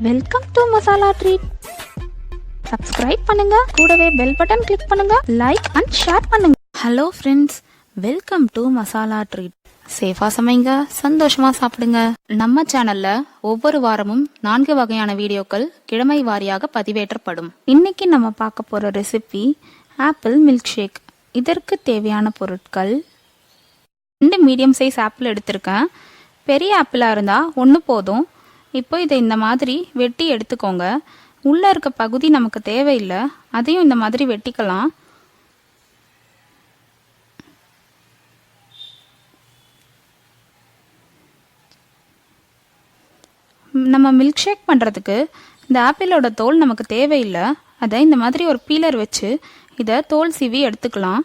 Welcome to masala treat. Subscribe பண்ணுங்க, கூடவே bell button click பண்ணுங்க, லைக் அண்ட் ஷேர் பண்ணுங்க. Hello friends, welcome to masala treat. சேஃபா சமைங்க, சந்தோஷமா சாப்பிடுங்க. நம்ம சேனல்ல ஒவ்வொரு வாரமும் 4 வகையான வீடியோக்கள் கிழமை வாரியாக பதிவேற்றப்படும். இன்னைக்கு நம்ம பார்க்க போற ரெசிபி ஆப்பிள் மில்க் ஷேக். இதற்கு தேவையான பொருட்கள் 2 மீடியம் சைஸ் ஆப்பிள் எடுத்திருக்கேன். பெரிய ஆப்பிளாக இருந்தால் 1 போதும். இப்போ இதை இந்த மாதிரி வெட்டி எடுத்துக்கோங்க. உள்ளே இருக்க பகுதி நமக்கு தேவையில்லை, அதையும் இந்த மாதிரி வெட்டிக்கலாம். நம்ம மில்க் ஷேக் பண்ணுறதுக்கு இந்த ஆப்பிளோட தோல் நமக்கு தேவையில்லை, அதை இந்த மாதிரி ஒரு பீலர் வச்சு இதை தோல் சீவி எடுத்துக்கலாம்.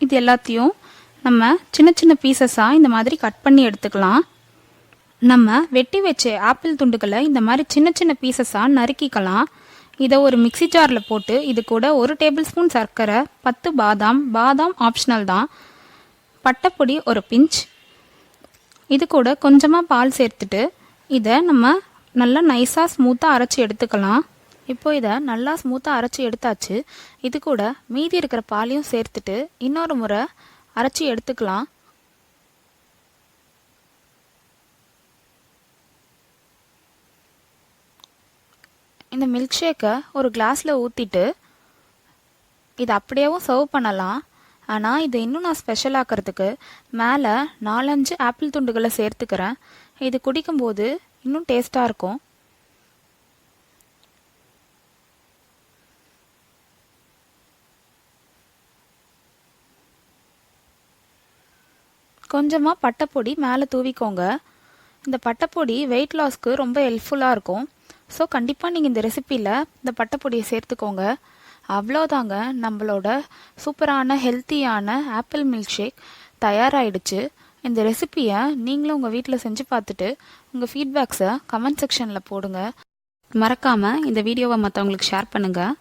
இது எல்லாத்தையும் நம்ம சின்ன சின்ன பீசஸாக இந்த மாதிரி கட் பண்ணி எடுத்துக்கலாம். நம்ம வெட்டி வச்ச ஆப்பிள் துண்டுகளை இந்த மாதிரி சின்ன சின்ன பீசஸாக நறுக்கிக்கலாம். இதை ஒரு மிக்சி ஜாரில் போட்டு இது கூட 1 டேபிள் ஸ்பூன் சர்க்கரை, 10 பாதாம் ஆப்ஷனல் தான், பட்டைப்பொடி ஒரு பிஞ்ச், இது கூட கொஞ்சமாக பால் சேர்த்துட்டு இதை நம்ம நல்லா நைஸாக ஸ்மூத்தாக அரைச்சி எடுத்துக்கலாம். இப்போ இதை நல்லா ஸ்மூத்தாக அரைச்சி எடுத்தாச்சு. இது கூட மீதி இருக்கிற பாலையும் சேர்த்துட்டு இன்னொரு முறை அரைச்சி எடுத்துக்கலாம். இந்த மில்க் ஷேக்கை ஒரு கிளாஸில் ஊற்றிட்டு இதை அப்படியேவும் சர்வ் பண்ணலாம். ஆனால் இதை இன்னும் நான் ஸ்பெஷல் ஆக்கிறதுக்கு மேலே 4-5 ஆப்பிள் துண்டுகளை சேர்த்துக்கிறேன். இது குடிக்கும்போது இன்னும் டேஸ்ட்டாக இருக்கும். கொஞ்சமாக பட்டைப்பொடி மேலே தூவிக்கோங்க. இந்த பட்டைப்பொடி வெயிட் லாஸ்க்கு ரொம்ப ஹெல்ப்ஃபுல்லாக இருக்கும். ஸோ கண்டிப்பாக நீங்கள் இந்த ரெசிப்பியில் இந்த பட்டைப்பொடியை சேர்த்துக்கோங்க. அவ்வளோதாங்க, நம்மளோட சூப்பரான ஹெல்த்தியான ஆப்பிள் மில்க் ஷேக் தயாராகிடுச்சு. இந்த ரெசிப்பியை நீங்களும் உங்கள் வீட்டில் செஞ்சு பார்த்துட்டு உங்கள் ஃபீட்பேக்ஸை கமெண்ட் செக்ஷனில் போடுங்க. மறக்காமல் இந்த வீடியோவை மற்றவங்களுக்கு ஷேர் பண்ணுங்கள்.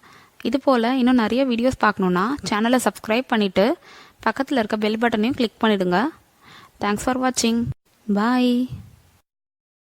இது போல் இன்னும் நிறைய வீடியோஸ் பார்க்கணுன்னா சேனலை சப்ஸ்கிரைப் பண்ணிவிட்டு பக்கத்தில் இருக்க பெல் பட்டனையும் கிளிக் பண்ணிவிடுங்க. Thanks for watching. Bye.